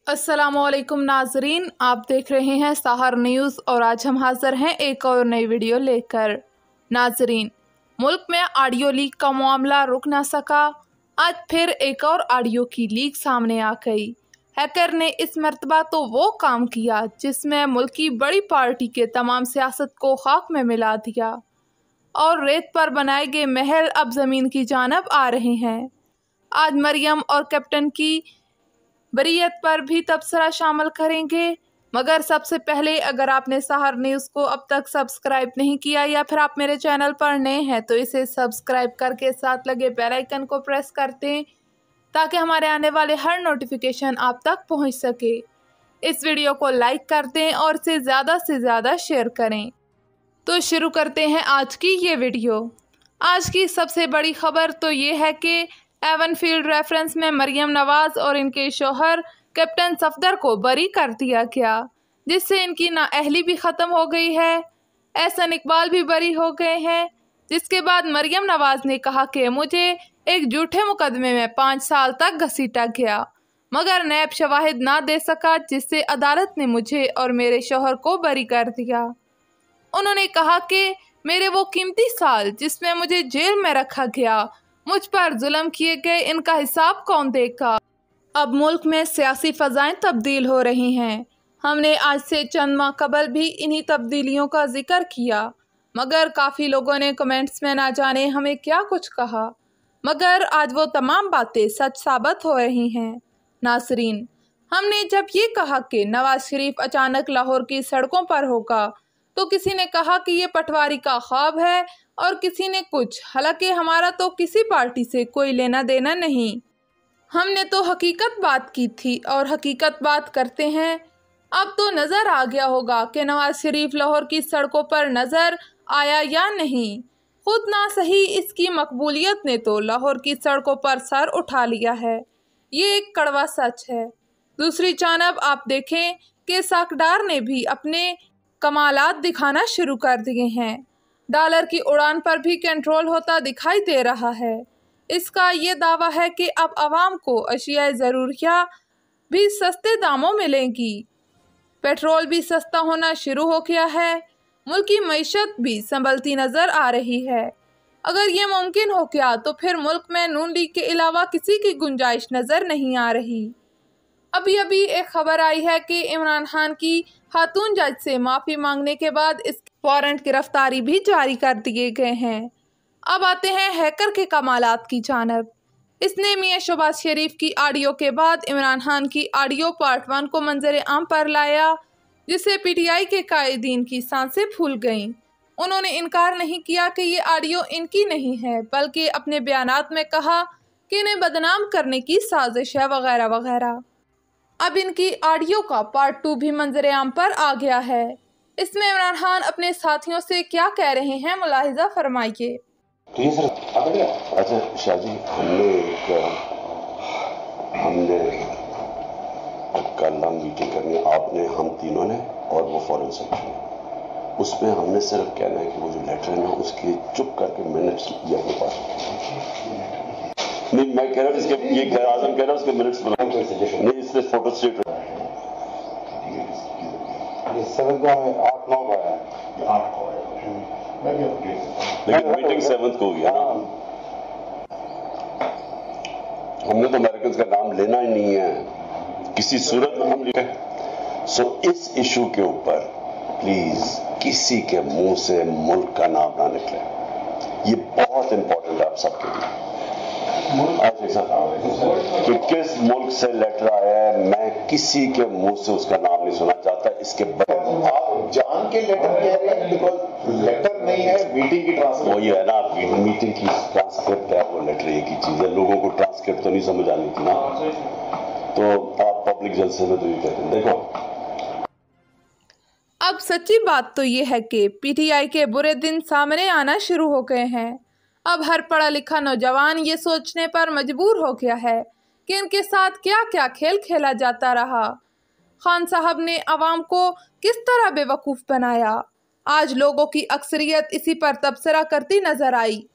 अस्सलामुअलैकुम नाजरीन, आप देख रहे हैं साहर न्यूज़ और आज हम हाजिर हैं एक और नई वीडियो लेकर। नाजरीन, मुल्क में ऑडियो लीक का मामला रुक ना सका। आज फिर एक और ऑडियो की लीक सामने आ गई। हैकर ने इस मर्तबा तो वो काम किया जिसमें मुल्क की बड़ी पार्टी के तमाम सियासत को खाक में मिला दिया और रेत पर बनाए गए महल अब ज़मीन की जानब आ रहे हैं। आज मरियम और कैप्टन की बरीयत पर भी तबसरा शामिल करेंगे, मगर सबसे पहले अगर आपने साहर न्यूज़ को अब तक सब्सक्राइब नहीं किया या फिर आप मेरे चैनल पर नए हैं तो इसे सब्सक्राइब करके साथ लगे बेल आइकन को प्रेस कर दें ताकि हमारे आने वाले हर नोटिफिकेशन आप तक पहुंच सके। इस वीडियो को लाइक कर दें और इसे ज़्यादा से ज़्यादा शेयर करें। तो शुरू करते हैं आज की ये वीडियो। आज की सबसे बड़ी खबर तो ये है कि एवन फील्ड रेफरेंस में मरियम नवाज और इनके शौहर कैप्टन सफदर को बरी कर दिया गया, जिससे इनकी नाअहली भी ख़त्म हो गई है। एहसन इकबाल भी बरी हो गए हैं, जिसके बाद मरियम नवाज ने कहा कि मुझे एक झूठे मुकदमे में 5 साल तक घसीटा गया मगर नैब शवाहिद ना दे सका, जिससे अदालत ने मुझे और मेरे शौहर को बरी कर दिया। उन्होंने कहा कि मेरे वो कीमती साल जिसमें मुझे जेल में रखा गया, मुझ पर जुल्म किए गए, इनका हिसाब कौन देगा। अब मुल्क में सियासी फ़ज़ाएं तब्दील हो रही हैं। हमने आज से चंद माह कबल भी इन्हीं तब्दीलियों का जिक्र किया, मगर काफ़ी लोगों ने कमेंट्स में ना जाने हमें क्या कुछ कहा, मगर आज वो तमाम बातें सच साबित हो रही हैं। नासरीन, हमने जब ये कहा कि नवाज शरीफ अचानक लाहौर की सड़कों पर होगा तो किसी ने कहा कि ये पटवारी का ख्वाब है और किसी ने कुछ। हालांकि हमारा तो किसी पार्टी से कोई लेना देना नहीं, हमने तो हकीकत बात की थी और हकीकत बात करते हैं। अब तो नज़र आ गया होगा कि नवाज शरीफ लाहौर की सड़कों पर नज़र आया या नहीं। खुद ना सही इसकी मकबूलियत ने तो लाहौर की सड़कों पर सर उठा लिया है, ये एक कड़वा सच है। दूसरी जानब आप देखें कि साकडार ने भी अपने कमालात दिखाना शुरू कर दिए हैं। डॉलर की उड़ान पर भी कंट्रोल होता दिखाई दे रहा है। इसका ये दावा है कि अब आवाम को अशियाए ज़रूरिया भी सस्ते दामों मिलेंगी, पेट्रोल भी सस्ता होना शुरू हो गया है, मुल्क की मईशत भी संभलती नज़र आ रही है। अगर ये मुमकिन हो गया तो फिर मुल्क में नून लीग के अलावा किसी की गुंजाइश नज़र नहीं आ रही। अभी एक खबर आई है कि इमरान खान की खातून जज से माफ़ी मांगने के बाद इस वारंट गिरफ्तारी भी जारी कर दिए गए हैं। अब आते हैं हैकर के कमालात की जानब। इसने मियां शहबाज शरीफ की ऑडियो के बाद इमरान खान की ऑडियो पार्ट 1 को मंजर आम पर लाया, जिससे PTI के कायदीन की सांसें फूल गईं। उन्होंने इनकार नहीं किया कि ये ऑडियो इनकी नहीं है, बल्कि अपने बयानात में कहा कि इन्हें बदनाम करने की साजिश है वगैरह वगैरह। अब इनकी ऑडियो का पार्ट 2 भी मंजर आम पर आ गया है। इसमें इमरान खान अपने साथियों से क्या कह रहे हैं, मुलाहिजा फरमाइए। तो ये सर अच्छा शाहजी, हमने कल मीटिंग करनी, आपने, हम तीनों ने और वो फॉरेन सेक्रेटरी ने, उसमें हमने सिर्फ कहना है कि वो जो लेटर है ना उसके चुप करके मिनट्स ये अपने पास नहीं, मैं कह रहा हूँ इसके ये आजम कह रहा हूँ उसके मिनट्स बनाओ नहीं, इससे फोटो स्टेट लेकिन मीटिंग 7 को हुई है ना। हमने तो अमेरिकन का नाम लेना ही नहीं है किसी सूरत में हम लिखे। सो इस इशू के ऊपर प्लीज किसी के मुंह से मुल्क का नाम ना निकले, ये बहुत इंपॉर्टेंट है आप सबके लिए। कि किस मुल्क से लेटर आया है, मैं किसी के मुंह से उसका नाम नहीं सुनना चाहता। इसके आप जान के लेटर कह रहे हैं, बिकॉज लेटर नहीं है, मीटिंग की ट्रांसक्रिप्ट वही है ना, मीटिंग की ट्रांसक्रिप्ट है, वो लेटर एक ही चीज है। लोगों को ट्रांसक्रिप्ट तो नहीं समझ आनी थी ना, तो आप पब्लिक जलसे में तो ये कहते हैं। देखो, अब सच्ची बात तो ये है कि PTI के बुरे दिन सामने आना शुरू हो गए हैं। अब हर पढ़ा लिखा नौजवान ये सोचने पर मजबूर हो गया है कि इनके साथ क्या क्या खेल खेला जाता रहा। खान साहब ने आवाम को किस तरह बेवकूफ़ बनाया। आज लोगों की अक्सरियत इसी पर तबसरा करती नजर आई।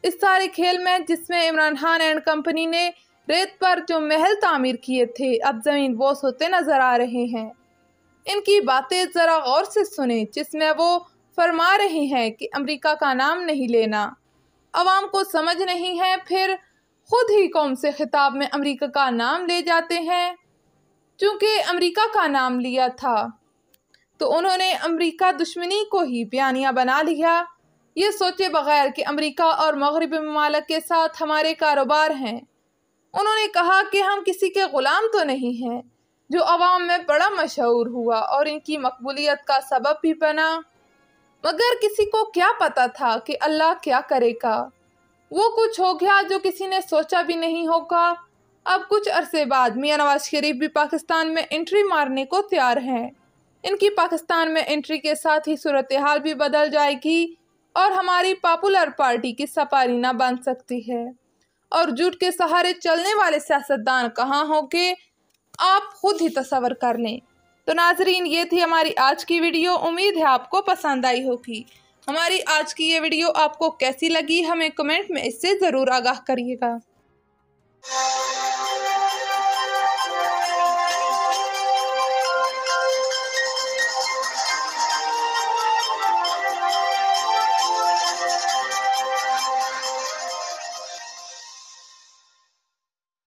इस सारे खेल में जिसमें इमरान खान एंड कंपनी ने रेत पर जो महल तामीर किए थे अब ज़मीन बोस होते नज़र आ रहे हैं। इनकी बातें ज़रा गौर से सुने, जिसमें वो फरमा रहे हैं कि अमेरिका का नाम नहीं लेना। अवाम को समझ नहीं है, फिर खुद ही कौम से खिताब में अमेरिका का नाम ले जाते हैं। चूँकि अमेरिका का नाम लिया था तो उन्होंने अमेरिका दुश्मनी को ही बयानिया बना लिया, ये सोचे बगैर कि अमेरिका और मगरबी ममालिक के साथ हमारे कारोबार हैं। उन्होंने कहा कि हम किसी के ग़ुलाम तो नहीं हैं, जो अवाम में बड़ा मशहूर हुआ और इनकी मकबूलियत का सबब भी बना। मगर किसी को क्या पता था कि अल्लाह क्या करेगा। वो कुछ हो गया जो किसी ने सोचा भी नहीं होगा। अब कुछ अरसे बाद मियां नवाज शरीफ भी पाकिस्तान में एंट्री मारने को तैयार हैं। इनकी पाकिस्तान में एंट्री के साथ ही सूरत हाल भी बदल जाएगी और हमारी पॉपुलर पार्टी की सपारी ना बन सकती है। और झूठ के सहारे चलने वाले सियासतदान कहाँ होंगे, आप खुद ही तसव्वुर कर लें। तो नाजरीन, ये थी हमारी आज की वीडियो। उम्मीद है आपको पसंद आई होगी। हमारी आज की ये वीडियो आपको कैसी लगी, हमें कमेंट में इससे ज़रूर आगाह करिएगा।